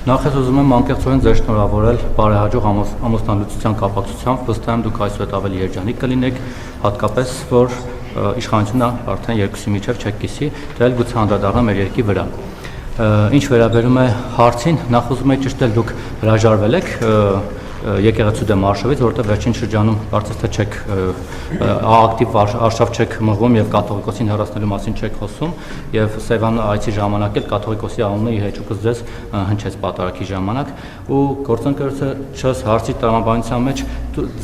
Նախ ես ուզում եմ անկեղծորեն ձեզ շնորհավորել բարեհաջող ամուսնալուծության կապակցությամբ, վստահ եմ դուք այսուհետ ավելի երջանիկ կլինեք, հատկապես որ իշխանությունը արդեն երկուսի միջև չեք կիսի, դա էլ գուցե անդրադառնա մեր երկրի վրա։ Ինչ վերաբերում է հարցին, նախ ուզում եմ ճշտել, դուք հրաժարվել եք եկեղեցու դեմ արշավից, որովհետև վերջին շրջանում կարծես թե չեք ակտիվ արշավ չեք մղում եւ կաթողիկոսին հեռացնելու մասին չեք խոսում եւ Սևան այցի ժամանակ էլ կաթողիկոսի անունը իր հեճուկս ձեզ հնչեց պատարագի ժամանակ ու գործընկերոջս հարցի տրամաբանության մեջ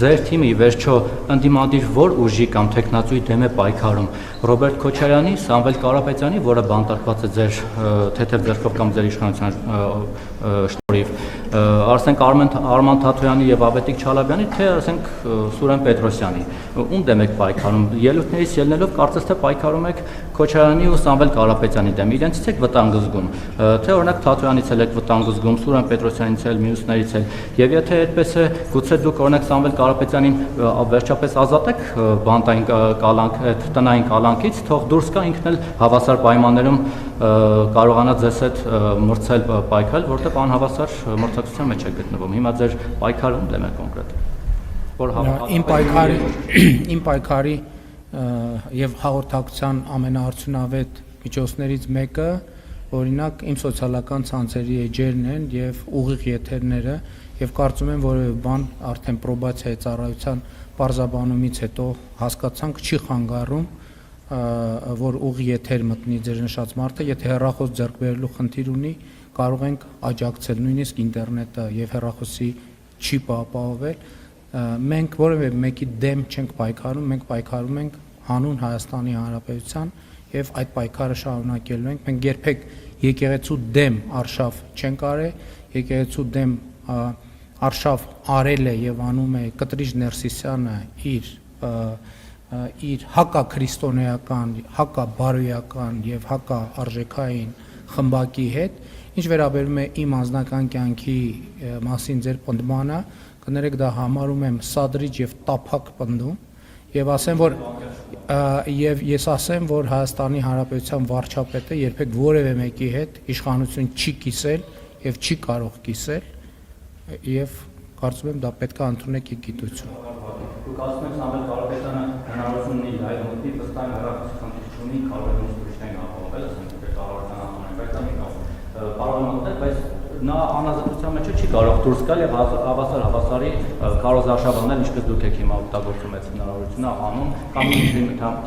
ձեր թիմը ի վերջո ընդդիմադիր որ ուժի կամ տեխնացուի դեմ է պայքարում Ռոբերտ Քոչարյանի, Սամվել Կարապետյանի, որը բանտարկված է ձեր թեթև ձեռքով կամ ձեր իշխանության շնորհիվ, ասենք Արման Թաթոյանի եւ Ավետիք Չալաբյանի, թե ասենք Սուրեն Պետրոսյանի, ում դեմ եք պայքարում, ելույթներից ելնելով կարծես թե պայքարում եք Քոչարյանի ու Սամվել Կարապետյանի դեմ, իրենցից եք վտանգ զգում, թե օրինակ Թաթոյանից էլ եք վտանգ զգում, Սուրեն Պետրոսյանից էլ, մյուսներից էլ, եւ եթե այդպես է, գուցե դուք օրինակ Սամվել Կարապետյանին վերջապես ազատեք բանտային կալանք, այդ տնային կալանքից, թող դուրս գա ինքն էլ հավասար պայմաններում կարողանա ձեզ հետ մրցել պայքարել, որտեղ անհավասար մրցակցության մեջ է գտնվում։ Հիմա ձեր պայքարում դեմ է կոնկրետ։ Իմ պայքարի եւ հաղորդակցության ամենաարդյունավետ միջոցներից մեկը, օրինակ, իմ սոցիալական ցանցերի էջերն են եւ ուղիղ եթերները եւ կարծում եմ որևէ բան արդեն պրոբացիայի ծառայության պարզաբանումից հետո հասկացանք չի խանգարում որ ուղիղ եթեր մտնի ձեր նշած մարդը, եթե հեռախոս ձեռք բերելու խնդիր ունի, կարող ենք աջակցել նույնիսկ ինտերնետը եւ հեռախոսի չիպը ապահովել։ Մենք որևէ մեկի դեմ չենք պայքարում, մենք պայքարում ենք հանուն Հայաստանի Հանրապետության եւ այդ պայքարը շարունակելու ենք։ Մենք երբեք եկեղեցու դեմ արշավ չենք արել, եկեղեցու դեմ արշավ արել է եւ անում է Կտրիչ Ներսիսյանը իր հակաքրիստոնեական, հակաբարոյական եւ հակաարժեքային խմբակի հետ, ինչ վերաբերում է իմ անձնական կյանքի մասին ձեր պնդմանը, կներեք դա համարում եմ սադրիչ եւ տափակ պնդում եւ ասեմ որ եւ ես ասեմ որ Հայաստանի Հանրապետության վարչապետը երբեք որևէ մեկի հետ իշխանություն չի կիսել եւ չի կարող կիսել եւ կարծում եմ դա պետք է ընդունեք գիտություն։ Դուք ասում եք Սամվել Կարապետյանը հնարավորություն ունի լայվ մտնի, վստահ եմ հեռախոսի ունի, կարող է ուրիշներին ապահովել, ասենք թե կառավարության անդամ է, բայց դա կարող է մտնել, բայց նա անազատության մեջ չի կարող դուրս գալ եւ հավասարի կարոզարշավանալ, ինչպես դուք եք հիմա օգտագործում այդ հնարավորությունը անում կամ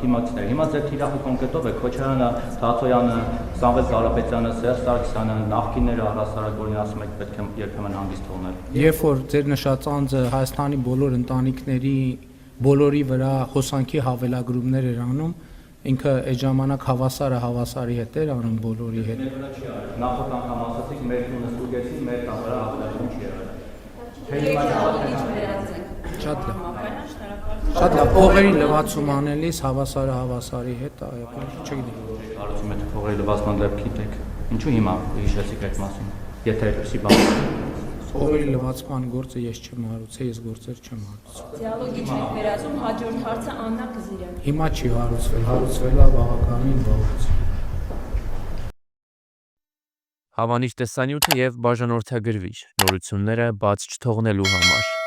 թիմակիցներ։ Հիմա ձեր թիրախի կոնկրետով է Քոչարյանը, Թաթոյանը, Սամվել Կարապետյանը, Սերժ Սարգսյանը, նախկինները առհասարակ ասում եք պետք է երբեմն հանգիստ թողնել։ Երբ որ ձեր նշած անձը Հայաստանի բոլոր ընտանիքների բոլորի վրա հոսանքի հավելագրումներ էր անում, ինքը այդ ժամանակ հավասարը հավասարի հետ էր անում բոլորի հետ։ Նախորդ անգամ ասացիք մեր տունը ստուգեցին, մեր տանը հավելագրում չի եղել։ Շատ լավ, փողերի լվացում անելիս հավասարը հավասարի հետ, չգիտեմ։ Կարծում եք փողերի լվացման դեպքի տեք։ Ինչու հիմա հիշեցիք այդ մասին։ Եթե այդպեսի բան Փողերի լվացման գործը ես չեմ հարուցել, ես գործեր չեմ հարուցել։ Դիալոգի չեք վերածում, հաջորդ հարցը Աննա Կզիրյան։ Հիմա չի հարուցվել, հարուցվել է բավականին վաղուց։ Հավանիչ տեսանյութը եւ բաժանորդագրվիչ նորությունները բաց չթողնելու համար